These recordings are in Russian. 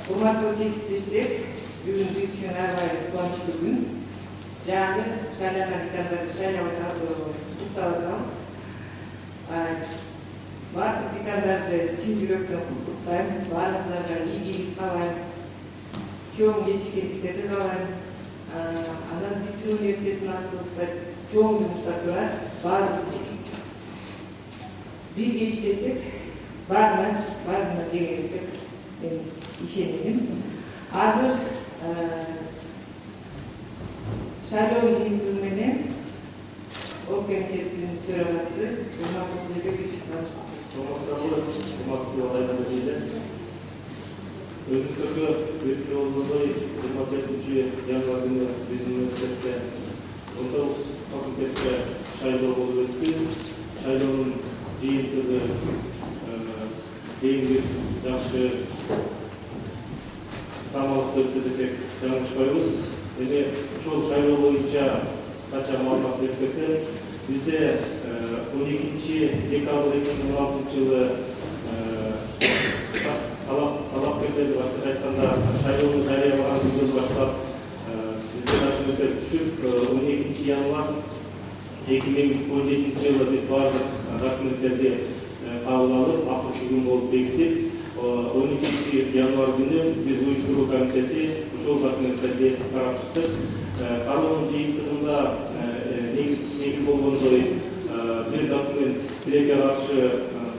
Урматтуу кесиптештер, бүгүн биз үчүн аябай кубанычтуу күн. Жаңы шайланган декандарды шайлап куттуктап атабыз. Бардык декандарды чын жүрөктөн куттуктайм, баарыңыздарга ийгилик каалайм, чоң жетишкендиктерди каалайм. Анан биздин университеттин астыбызда чоң жумуштар турат. Бирге иштесек, баарына жеңебиз деп мен ишенемин. Азыр шайлоо жыйынтыгы менен оргкомитеттин төрагасы Урматтуу Кудайбекович Өзүңүздөргө белгилүү болгондой 24 январь күнү биздин университетте 19 факультетке шайлоо болуп өттү. Шайлоонун жыйынтыгы эң бир жакшы самалыкта өттү десек жаңылышпайбыз. Эми ушул шайлоо боюнча кыскача маалымат берип кетсем, бизде 12-декабрь 2016 жылы талапкерлерди башкача айтканда шайлоону жарыялаган күндөн баштап бизде документтер түшүп 12 январь 2017 жылы биз баардык документтерди кабыл алып акыркы күн болуп бекитип 13 январь күнү биз уюштуруу комитети ушул документтерди карап чыктык. Кароонун жыйынтыгында негиз болгондой бир документ тилекке каршы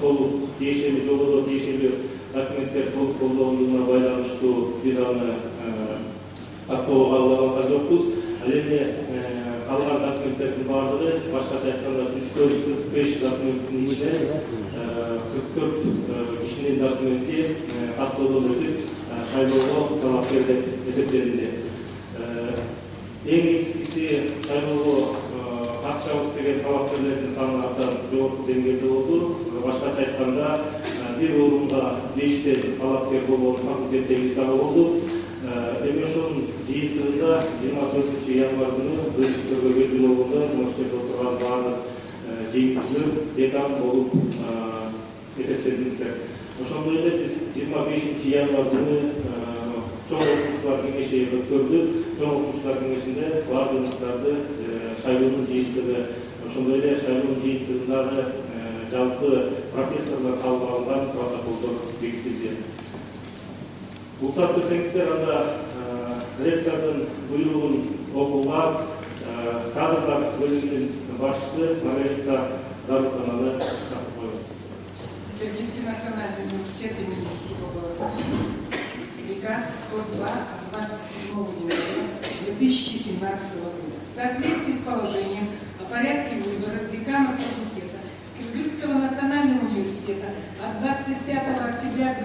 толук тиешелүү жободо тиешелүү документтер толук колдонулуна байланыштуу биз аны каттоого кабыл алган жокпуз. Ал эми калган документтердин баардыгы башкача айтканда түшкөн 45 документтин ичинен 44 кишинин документи каттоодон өтүп шайлоого талапкер деп эсептелинди. Эң негизгиси шайлоого катышабыз деген талапкерлердин саны абдан жогорку деңгээлде болду. Башкача айтканда бир орунга 5 талапкер болгон факультеттегиз дагы болду. Эми ошонун жыйынтыгында 24 январь күнү өзүңүздөргө белгилүү болгондой университетте отурган баардык жыйынтыгы декан болуп эсептелдиңиздер. Ошондой эле биз 25 январь күнү чоң окумуштуулар кеңеши өткөрдү. Чоң окумуштуулар кеңешинде баардыгыңыздарды шайлоонун жыйынтыгы, ошондой эле шайлоонун жыйынтыгындагы жалпы профессорлор кабыл алган протоколдор бекитилди. Уруксат берсеңиздер, анда ректордун буйругун окууга кадрлар бөлүмүнүн башчысы Маргарита Заруханованы чакырып коебуз. Кыргызский национальный университет имени Сухоголовца. Приказ 102 от 27 января 2017 года. В соответствии с положением о порядке выбора декана факультета Кыргызского национального университета от 25 октября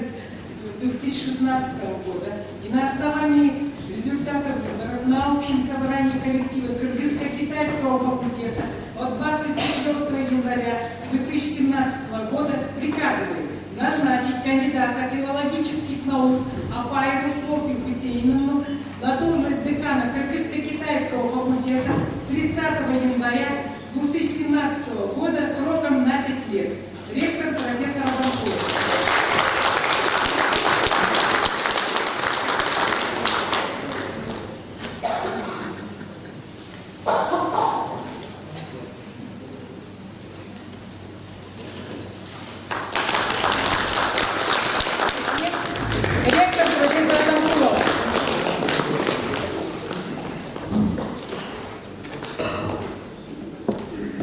2016 года и на основании результатов выборов на общем собрании коллектива Кыргызско-китайского факультета от 24 января 2017 года приказываю назначить кандидата филологических наук Апаеву Софью Хусейновну на должность декана Кыргызско-китайского факультета 30 января 2017 года сроком на 5 лет. Ректор профессор Банков.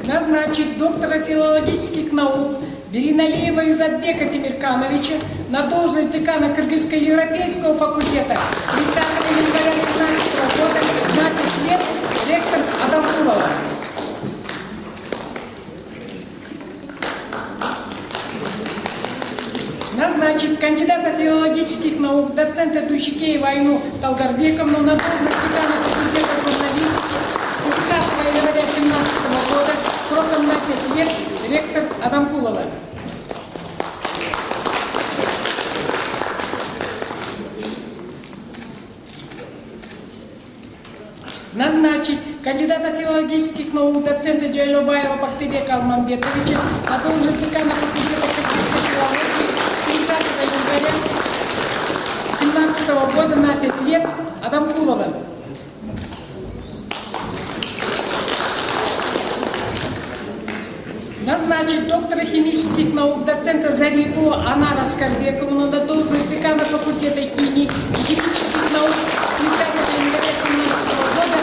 Назначить доктора филологических наук Бериналиева Изатбека Тимиркановича на должность декана Кыргызско-европейского факультета 30 января 2017 года на 5 лет, ректор Адамкулова. Назначить кандидата филологических наук доцента Душикеева Айну Талгарбековну на должность декана факультета журналистики 30 января 2017 года сроком на 5 лет, ректор Адамкулова. Назначить кандидата филологических наук доцента Джайлобаева Бактыбека Алмамбетовича на должность декана факультета кыргызской филологии 30 января 2017 года на 5 лет Адамкулова. Назначить доктора химических наук, доцента Зарипова Анара Скорбековну на должность декана факультета химии и химических наук 30 января 2017 года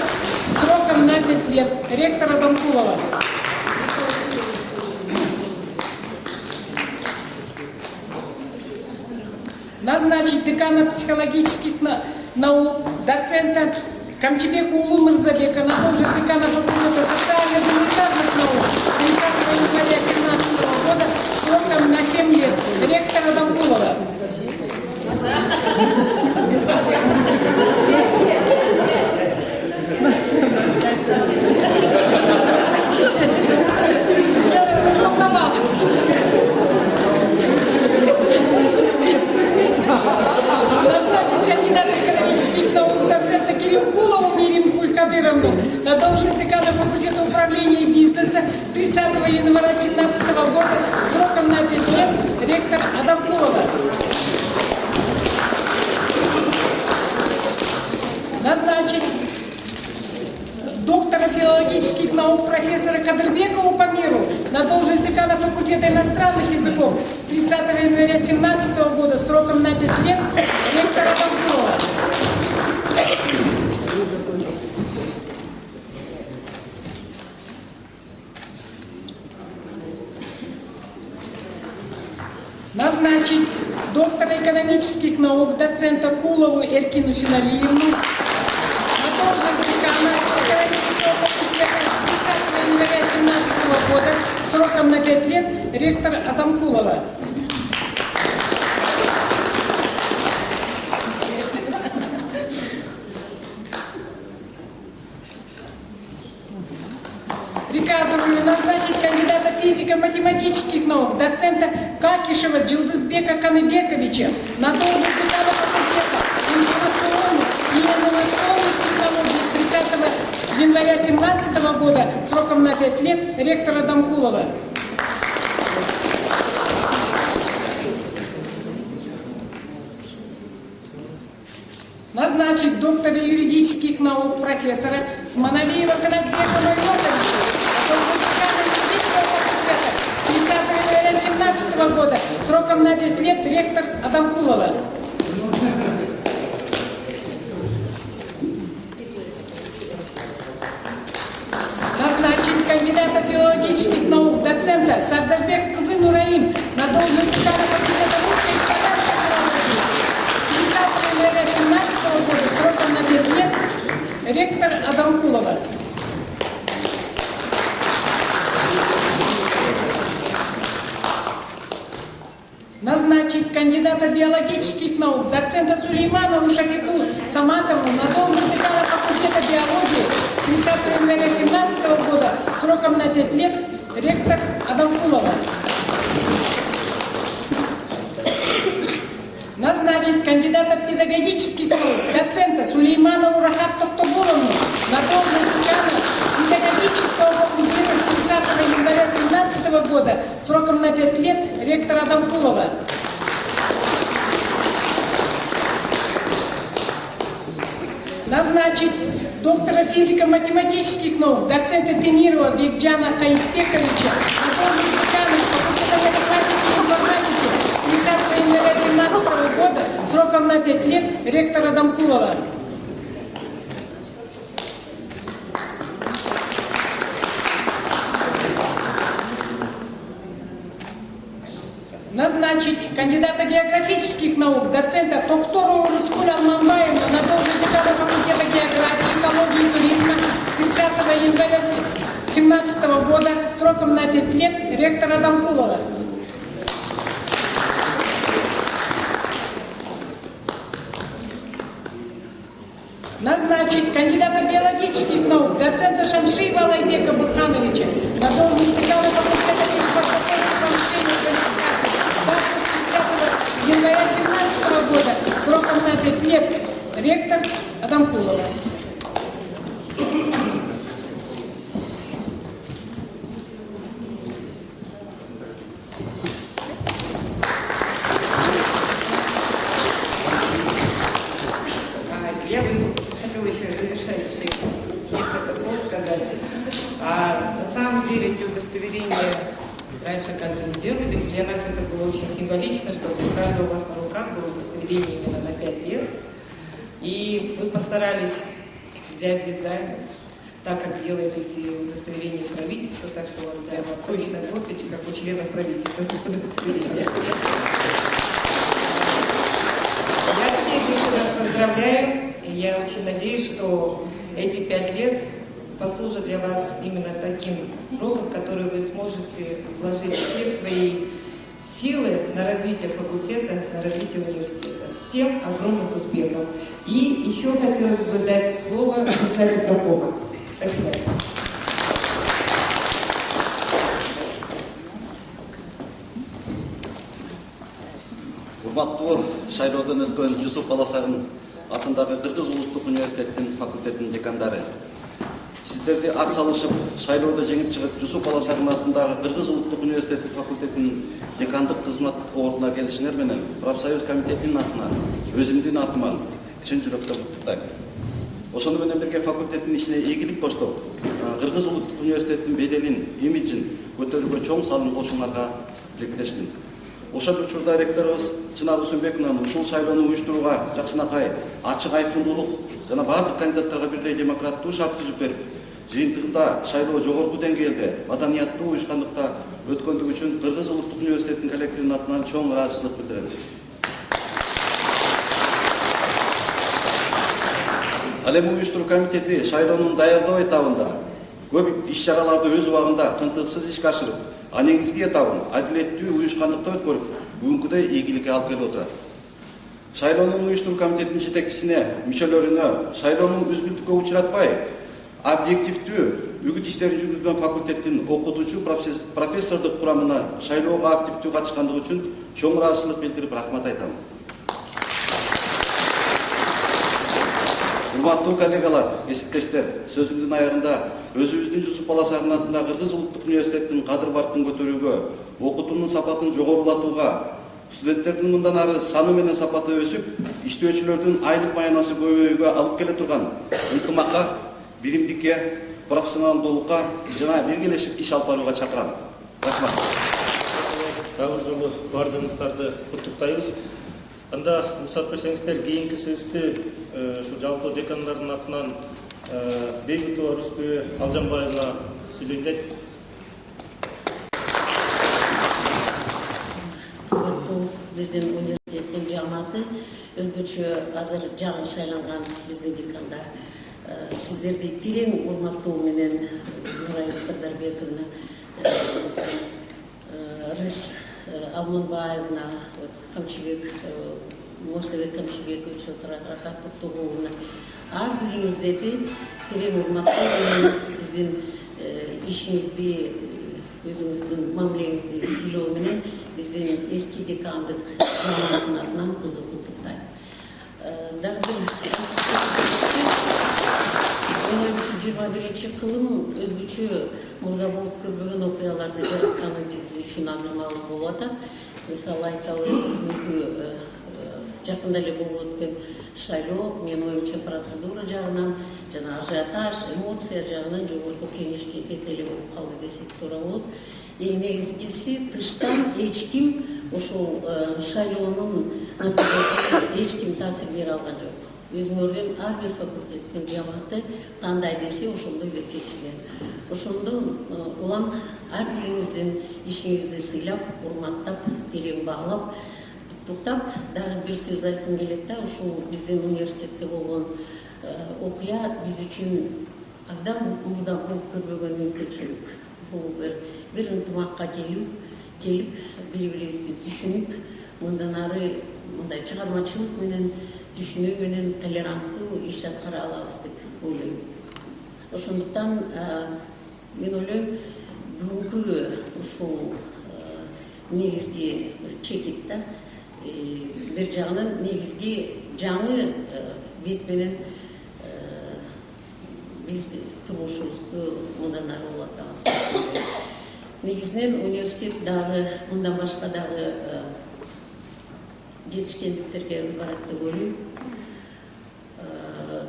сроком на 5 лет. Ректора Адамкулова. Назначить декана психологических наук, доцента Камчебека Улу Мырзабека на должность декана факультета социально-гуманитарных наук 30 января 2017 года сроком на 7 лет. Ректора Адамкулова. Простите, я разволновалась. Назначить кандидата экономических наук доцента Кирилкулову Мирим Кулькадыровну на должность декана факультета управления и бизнеса 30 января 2017 года сроком на 5 лет. Ректор Адамкулова. Назначить доктора филологических наук профессора Кадырбекову по миру на должность декана факультета иностранных языков 30 января 2017 года сроком на 5 лет. Ректора Адамкулова. Назначить доктора экономических наук доцента Кулову Эркину Синалиевну на должность декана экономического факультета 30 января 2017 года сроком на 5 лет. Ректор Адамкулова. Приказываю назначить кандидата физико-математических наук, доцента Какишева Джилдызбека Каныбековича на должность декана факультета информационных и инновационных технологий 30 января 2017 года сроком на 5 лет. Ректора Адамкулова. Назначить доктора юридических наук профессора Сманалиева Канатбека Майоковича на декана юридического факультета 30 января 2017 года сроком на 5 лет. Ректор Адамкулова. Назначить кандидата филологических наук доцента Сардарбек Кызы Нураим на должность декана факультета русской и славянской филологии 30 января 2017 года сроком на 5 лет. Ректор Адамкулова. Назначить кандидата биологических наук доцента Сулейманову Шафику Саматовну на должность декана факультета биологии 30 января 2017 года сроком на 5 лет. Ректор Адамкулова. Назначить кандидата педагогических наук доцента Сулейманову Рахат Токтобуловну на должность декана педагогического факультета 30 января 2017 года сроком на 5 лет. Ректор Адамкулова. Назначить доктора физико-математических наук доцента Темирова Бекджана Каипбековича на должность декана факультета математики и информатики 30 января 2017 года сроком на 5 лет. Ректор Адамкулова. Назначить кандидата географических наук доцента Токторову Рускуль Алмамбаевну на должность декана факультета географии, экологии и туризма 30 января 2017 года сроком на 5 лет. Ректор Адамкулова. Назначить кандидата биологических наук доцента Шамшиева Алайбека Бурхановича на должность декана факультета информационной повышения квалификации 30 января 2017 года сроком на 5 лет. Ректор Адамкулова. сделали. Для нас это было очень символично, что у каждого у вас на руках было удостоверение именно на 5 лет. И вы постарались взять дизайн, так как делает эти удостоверения правительства, так что у вас прямо точно копия, как у членов правительства удостоверения. Я всех еще раз поздравляю. Я очень надеюсь, что эти 5 лет послужат для вас именно таким сроком, в который вы сможете вложить все свои силы на развитие факультета, на развитие университета. Всем огромных успехов. И еще хотелось бы дать слово председателю правкома. Спасибо. Урматтуу шайлоодон өткөн Жусуп Баласагын атындагы Кыргыз улуттук университетинин факультетинин декандары. Сиздерди ат салышып, шайлоодо жеңип чыгып, Жусуп Баласагын атындагы Кыргыз улуттук университетинин факультетинин декандык кызмат ордуна келишиңер менен Профсоюз комитетинин атынан, өзүмдүн атыман чын жүрөктөн куттуктайм. Ошону менен бирге факультеттин ишине ийгилик коштоп, Кыргыз улуттук университеттин беделин, имиджин көтөрүүгө чоң салым кошууңарга тилектешмин. Ошол учурда ректорубуз Чынар Усунбековнун ушул шайлоону уюштурууга жакшынакай, ачык айкындуулук жана бардык кандидаттарга бирдей демократтуу шарт түзүп берип, жыйынтыгында шайлоо жогорку деңгээлде, маданияттуу уюшкандыкта өткөндүгү үчүн Кыргыз улуттук университетинин коллективинин атынан чоң ыраазычылык билдирем. Ал эми уюштуруу комитети шайлоонун даярдоо этабында көп иш-чараларды өз убагында кынтыксыз ишке ашырып, негизги этабын адилеттүү уюшкандыкта өткөрүп, бүгүнкүдөй ийгиликке алып келип отурат. Шайлоонун уюштуруу комитетинин жетекчисине, мүчөлөрүнө шайлоонун үзгүлтүккө учуратпай, объективдүү үгүт иштерин жүргүзгөн факультеттин окутуучу профессордук курамына шайлоого активдүү катышкандыгы үчүн чоң ыраазычылык билдирип рахмат айтам. Урматтуу коллегалар, кесиптештер, сөзүмдүн аягында өзүбүздүн Жусуп Баласагын атындагы Кыргыз улуттук университетинин кадыр бартын көтөрүүгө, окутуунун сапатын жогорулатууга, студенттердин мындан ары саны менен сапаты өсүп, иштөөчүлөрдүн айлык маянасы көбөйүүгө алып келе турган ынтымакка, биримдикке, профессионалдуулукка жана биргелешип иш алып барууга чакырам. Рахмат. Дагы жолу бардыгыңыздарды куттуктайбыз. Анда уруксат берсеңиздер, кийинки сөздү ушу жалпы декандардын атынан Бейбитова Русбе Алжанбаевна сүйлөйт. Биздин университеттин жамааты өзгөчө азыр жаңы шайланган биздин декандар. Сиздерди терең урматтоо менен Нурай Сардарбековна, Рыс Абылбаевна, Камчыбек, Мурсабек Камчыбекович отурат, Рахат Токтогуловна. Ар бириңиздерди терең урматтоо менен сиздин ишиңизди, өзүңүздүн мамилеңизди сыйлоо менен биздин эски декандык жамааттын атынан кызык куттуктайм. Дагы бир 21-ci кылым өзгөчө мурда болуп көрбөгөн окуяларды жаратканы биз үчүн азыр маалым болуп атат. Мисалы айталы, бүгүнкү жакында эле болуп өткөн шайлоо менин оюмча процедура жагынан жана ажиотаж, эмоция жагынан жогорку кеңешке кетели болуп калды десек туура болот. Эң негизгиси тыштан эч ким ошол шайлоонун натыйжасына эч ким таасир бере алган жок. Өзүңөрдүн ар бир факультеттин жамааты кандай десе ошондой беркетилген. Ошондон улам ар бириңиздин ишиңизди сыйлап, урматтап, терең баалап, куттуктап, дагы бир сөз айткым келет да, ушул биздин университетте болгон окуя биз үчүн абдан мурда болуп көрбөгөн мүмкүнчүлүк. Бул бир ынтымакка келип, бири-бирибизди түшүнүп, мындан ары мындай чыгармачылык менен, түшүнүү менен толеранттуу иш аткара алабыз деп ойлойм. Ошондуктан мен ойлойм, бүгүнкү ушул негизги чекит да, бир жагынан негизги жаңы бет менен биз турмушубузду мындан ары улантабыз. Негизинен университет дагы мындан башка дагы жетишкендиктерге барат деп ойлойм.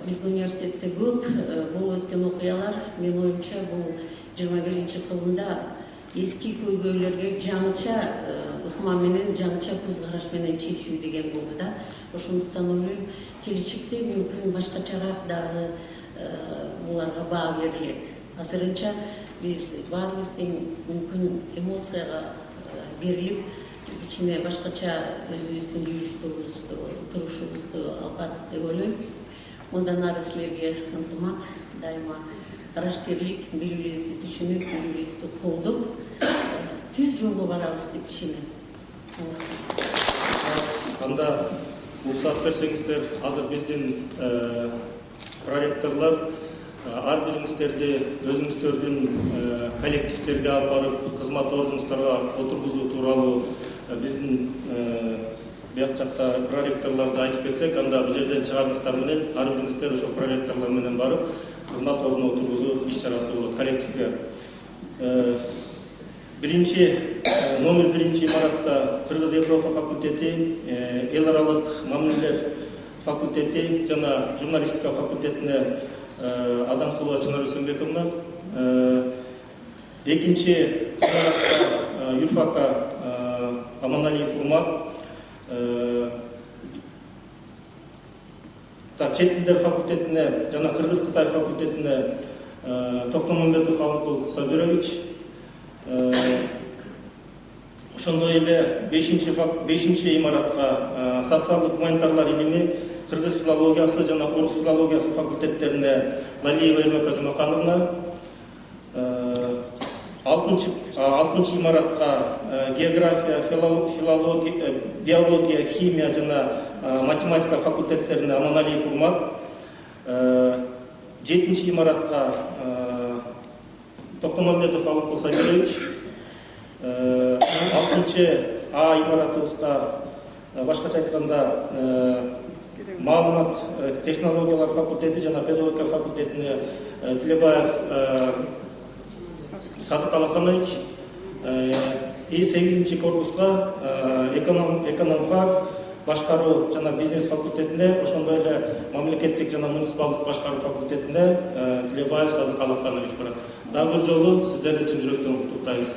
Биздин университетте көп болуп өткөн окуялар, менин оюмча, бул 21-кылымда эски көйгөйлөргө жаңыча ыкма менен жаңыча көз караш менен чечүү деген болду да. Ошондуктан ойлойм, келечекте мүмкүн башкачараак дагы буларга баа берилет. Азырынча биз баарыбыз тең мүмкүн эмоцияга берилип, кичине башкача өзүбүздүн турушубузду албадык деп ойлойм. Мындан ары силерге ынтымак, дайыма арашкерлик, бири-бирибизди түшүнүп, бири-бирибизди колдоп, түз жолго барабыз деп ишенем. Анда уруксат берсеңиздер, азыр биздин проректорлор ар бириңиздерди өзүңүздөрдүн коллективдерге алып барып, кызмат ордуңуздарга отургузуу тууралуу биздин бияк жакта проректорлорду айтып берсек, анда бул жерден чыгарыңыздар менен ар бириңиздер ошо проректорлор менен барып, кызмат ордуна отургузуу иш-чарасы болот коллективге. Номер 1 имаратта Кыргыз Европа факультети, эл аралык мамилелер факультети жана журналистика факультетине Адамкулова Чынар Өсөнбековна, экинчи имаратта юрфакка Аманалиев Урмат, чет тилдер факультетине жана Кыргыз-Кытай факультетине Токтомамбетов Алыкул Сабирович, ошондой эле 5-чи имаратка социалдык гуманитарлар илими Кыргыз филологиясы жана орус филологиясы факультеттерине Лалиева Элмека Жумакановна, 6-чы имаратка география, филология, биология, химия жана математика факультеттерине Аманалиев Урмат, 7-чи имаратка Токтомамбетов Алыкул Сабирович, 6-чы имаратыбызга башкача айтканда маалымат технологиялар факультети жана педагогика факультетине Тилебаев Садык Алаканович, и 8-чи корпуска экономфак, башкаруу жана бизнес факультетине, ошондой эле мамлекеттик жана муниципалдык башкаруу факультетине Тилебаев Садык Алаканович барат. Дагы бир жолу сиздерди чын жүрөктөн куттуктайбыз.